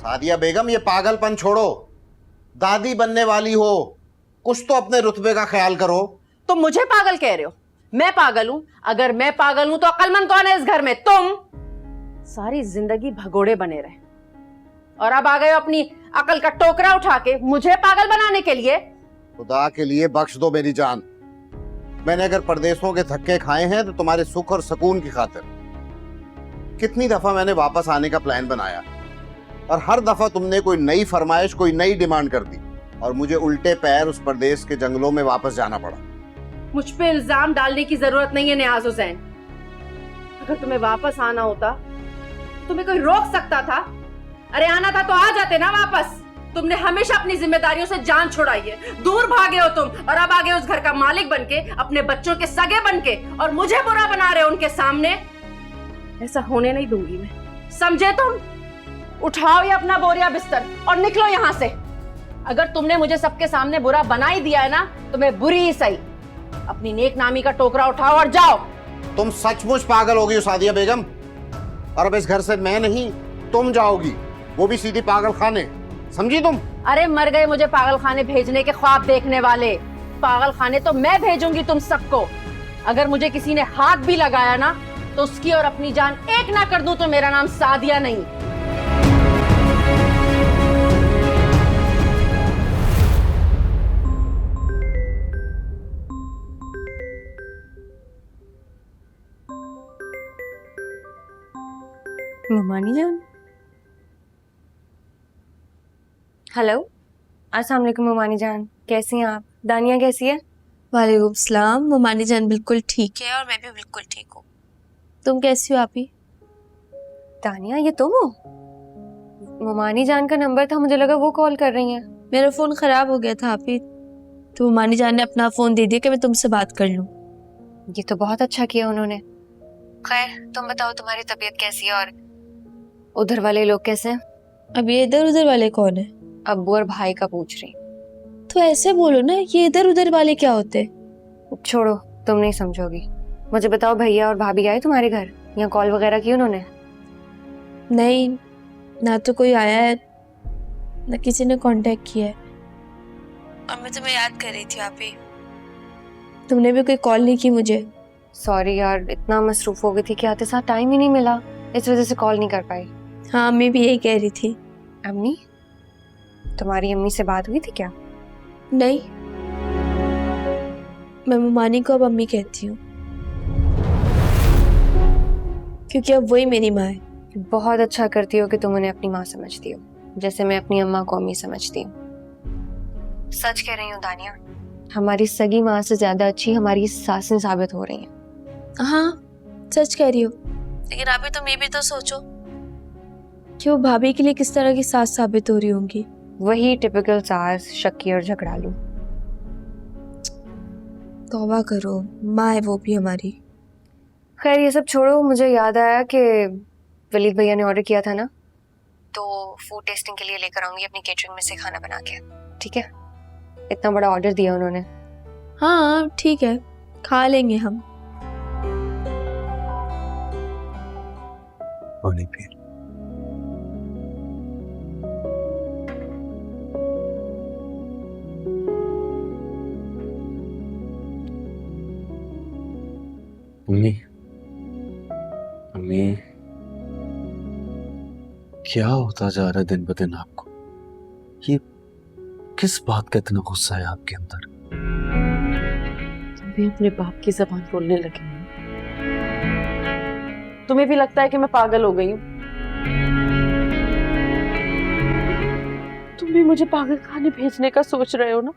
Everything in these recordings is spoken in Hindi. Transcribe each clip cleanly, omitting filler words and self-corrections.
सादिया बेगम, ये पागलपन छोड़ो। दादी बनने वाली हो, कुछ तो अपने रुतबे का ख्याल करो। तुम मुझे पागल कह रहे हो? मैं पागल हूं? अगर मैं पागल हूं तो अक्लमंद कौन है इस घर में? तुम। सारी जिंदगी भगोड़े बने रहे और अब आ गए हो अपनी अकल का टोकरा उठा के मुझे पागल बनाने के लिए। खुदा के लिए बख्श दो मेरी जान। मैंने अगर परदेशों के धक्के खाए हैं तो तुम्हारे सुख और सुकून की खातिर। कितनी दफा मैंने वापस आने का प्लान बनाया और हर दफा तुमने कोई नई फरमाइश, कोई नई डिमांड कर दी और मुझे उल्टे पैर उस परदेश के जंगलों में वापस जाना पड़ा। मुझ पे इल्जाम डालने की जरूरत नहीं है नियाज हुसैन। अगर तुम्हें वापस आना होता, तुम्हें कोई रोक सकता था? अरे आना था तो आ जाते ना वापस। तुमने हमेशा अपनी जिम्मेदारियों से जान छुड़ाई है। दूर भागे हो तुम और अब आगे उस घर का मालिक बनके, अपने बच्चों के सगे बनके, और मुझे बुरा बना रहे हो उनके सामने। ऐसा होने नहीं दूंगी मैं, समझे तुम? उठाओ ये अपना बोरिया बिस्तर और निकलो यहाँ से। अगर तुमने मुझे सबके सामने बुरा बना ही दिया है ना, तो मैं बुरी ही सही। अपनी नेक नामी का टोकरा उठाओ और जाओ। तुम सचमुच पागल हो गई हो सादिया बेगम, और अब इस घर से मैं नहीं तुम जाओगी, वो भी सीधी पागल खाने, समझी तुम? अरे मर गए मुझे पागल खाने भेजने के ख्वाब देखने वाले। पागल खाने तो मैं भेजूंगी तुम सबको। अगर मुझे किसी ने हाथ भी लगाया ना, तो उसकी और अपनी जान एक ना कर दूं तो मेरा नाम सादिया नहीं। मुमानी जान, हेलो, अस्सलाम वालेकुम मुमानी जान, कैसी हैं आप? दानिया कैसी है? वालेकुम सलाम। मुमानी जान बिल्कुल ठीक है और मैं भी बिल्कुल ठीक हूँ। तुम कैसी हो आपी? दानिया, ये तुम हो? मुमानी जान का नंबर था, मुझे लगा वो कॉल कर रही हैं। मेरा फ़ोन ख़राब हो गया था आपी, तो मुमानी जान ने अपना फ़ोन दे दिया कि मैं तुमसे बात कर लूँ। ये तो बहुत अच्छा किया उन्होंने। खैर, तुम बताओ तुम्हारी तबीयत कैसी है और उधर वाले लोग कैसे हैं? अब ये इधर उधर वाले कौन है? अब्बू और भाई का पूछ रही। तो ऐसे बोलो ना, ये इधर उधर वाले क्या होते? छोड़ो, तुम नहीं समझोगी। मुझे बताओ, भैया और भाभी आए तुम्हारे घर? या कॉल वगैरह की उन्होंने? नहीं, ना तो कोई आया है ना किसी ने कांटेक्ट किया है। और मैं तुम्हें याद कर रही थी आपी, तुमने भी कोई कॉल नहीं की मुझे। सॉरी यार, इतना मसरूफ हो गई थी कि आते साथ टाइम ही नहीं मिला, इस वजह से कॉल नहीं कर पाई। हाँ, मैं भी यही कह रही थी। अम्मी, तुम्हारी अम्मी से बात हुई थी क्या? नहीं, मैं मुमानी को अब अम्मी कहती हूँ, क्योंकि अब वही मेरी माँ है। बहुत अच्छा करती हो कि तुम उन्हें अपनी माँ समझती हो, जैसे मैं अपनी अम्मा को अम्मी समझती हूँ। सच कह रही हूँ दानिया, हमारी सगी माँ से ज्यादा अच्छी हमारी सासें साबित हो रही हैं। हाँ, सच कह रही हो, लेकिन अभी तुम ये भी तो सोचो कि वो भाभी के लिए किस तरह की सास साबित हो रही होंगी। वही टिपिकल सास, शक्की और झगड़ालू। तौबा करो, माँ है वो भी हमारी। खैर ये सब छोड़ो, मुझे याद आया कि वलीद भैया ने ऑर्डर किया था ना, तो फूड टेस्टिंग के लिए लेकर आऊंगी अपनी केटरिंग में से खाना बना के, ठीक है? इतना बड़ा ऑर्डर दिया उन्होंने। हाँ ठीक है, खा लेंगे हम। पानी पी। अम्मी, अम्मी, क्या होता जा रहा है दिन ब दिन आपको? ये किस बात का इतना गुस्सा है आपके अंदर? तुम भी अपने बाप की जबान बोलने लगे हो। तुम्हें भी लगता है कि मैं पागल हो गई हूँ? तुम भी मुझे पागल खाने भेजने का सोच रहे हो ना?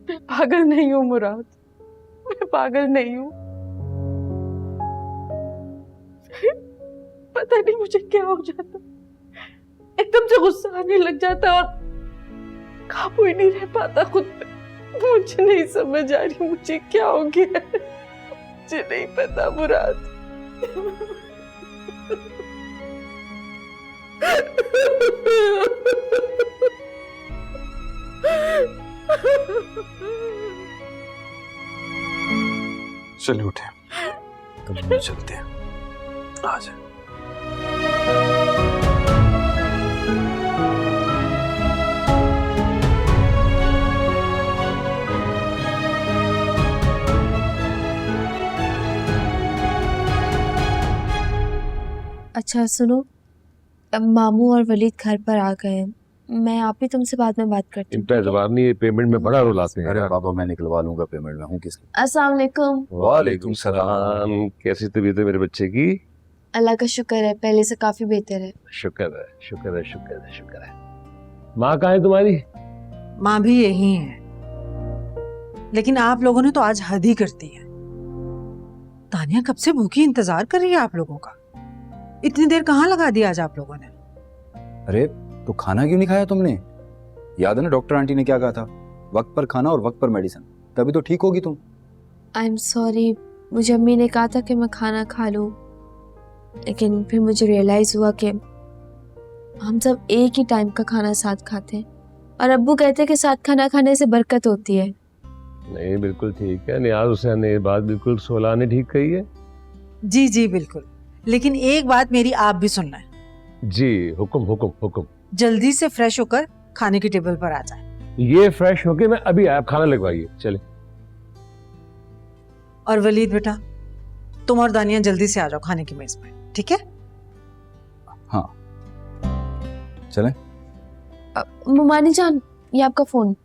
मैं पागल नहीं हूँ मुराद, मैं पागल नहीं हूँ। पता नहीं मुझे क्या हो जाता, एकदम से गुस्सा आने लग जाता और काबू ही नहीं रह पाता खुद पे। मुझे नहीं समझ आ रही मुझे क्या हो गया, मुझे नहीं पता मुराद। चलिए उठे, कमरे में चलते हैं। आ जाए। अच्छा सुनो, अब मामू और वलीद घर पर आ गए हैं, मैं आप ही तुमसे बाद में बात करती हूँ। इनका एतबार नहीं, पेमेंट में बड़ा रोल आते हैं। अरे बाबा मैं निकलवा लूंगा पेमेंट में, हूँ किसकी। अस्सलाम वालेकुम। वालेकुम सलाम। कैसी तबीयत है मेरे बच्चे की? अल्लाह का शुक्र है, पहले से काफी बेहतर है। शुक्र है, शुक्र है, शुक्र है, शुक्र है। माँ कहाँ है तुम्हारी? माँ भी यही है, लेकिन आप लोगों ने तो आज हद ही कर दी है। तानिया कब से भूखी इंतजार कर रही है आप लोगों का। इतनी देर कहाँ लगा दिया आज आप लोगों ने? अरे तो खाना क्यों नहीं खाया तुमने? याद है ना डॉक्टर आंटी ने क्या कहा था, वक्त पर खाना और वक्त पर मेडिसिन, तभी तो ठीक होगी तुम। आई एम सॉरी, मुझे अम्मी ने कहा था कि मैं खाना खा लूँ, लेकिन फिर मुझे रियलाइज हुआ कि हम सब एक ही टाइम का खाना साथ खाते हैं और अब्बू कहते हैं कि साथ खाना खाने से बरकत होती है। नहीं बिल्कुल ठीक है, नियाज हुसैन ने ये बात बिल्कुल सोला ने ठीक कही है। जी जी बिल्कुल, लेकिन एक बात मेरी आप भी सुनना है। जी हुक्म हुक्म हुक्म। जल्दी से फ्रेश होकर खाने की टेबल पर आ जाए। ये फ्रेश होके मैं अभी आया, खाना लगवाइए चले। और वलीद बेटा, तुम और दानिया जल्दी से आ जाओ खाने की मेज पे, ठीक है? हाँ चलें। मुमानी जान, ये आपका फोन।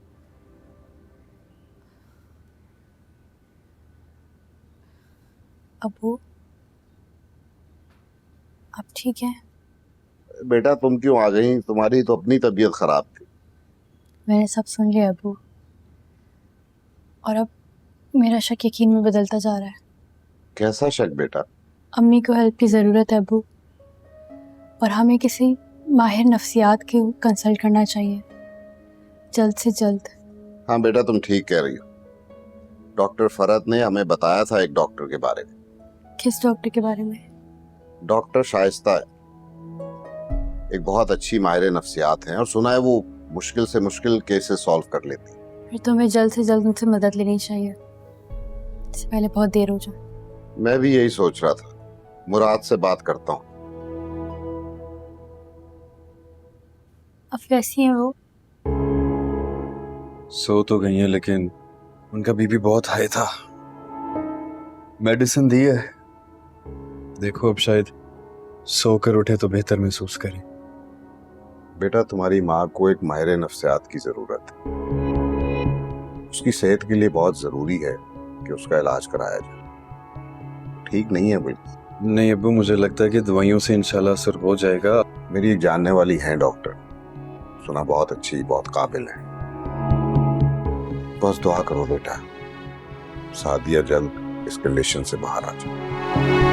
अब्बू आप ठीक है? बेटा तुम क्यों आ गई? तुम्हारी तो अपनी तबीयत खराब थी। मैंने सब सुन लिया अबू, और अब मेरा शक यकीन में बदलता जा रहा है। कैसा शक बेटा? अम्मी को हेल्प की ज़रूरत है अबू, और हमें किसी माहिर नफ्सियात की कंसल्ट करना चाहिए जल्द से जल्द। हाँ बेटा तुम ठीक कह रही हो। डॉक्टर फरहत ने हमें बताया था एक डॉक्टर के बारे में। किस डॉक्टर के बारे में? डॉक्टर शाइस्ता है, एक बहुत अच्छी माहिर नफ्सियात हैं और सुना है वो मुश्किल से मुश्किल केसेस सॉल्व कर लेती है। फिर तो हमें जल्द से जल्द उनसे मदद लेनी चाहिए, इससे पहले बहुत देर हो जाए। मैं भी यही सोच रहा था, मुराद से बात करता हूँ। अब कैसी हैं वो? सो तो गई है, लेकिन उनका बीपी बहुत हाई था, मेडिसिन दी है, देखो अब शायद सोकर उठे तो बेहतर महसूस करें। बेटा तुम्हारी माँ को एक माहिर नफ्सियात की जरूरत है। उसकी सेहत के लिए बहुत जरूरी है कि उसका इलाज कराया जाए। ठीक नहीं है बिल्कुल। नहीं अब्बू, मुझे लगता है कि दवाइयों से इंशाल्लाह असर हो जाएगा। मेरी एक जानने वाली है डॉक्टर, सुना बहुत अच्छी, बहुत काबिल है। बस दुआ करो बेटा, सादिया जल्द इस कंडीशन से बाहर आ जाए।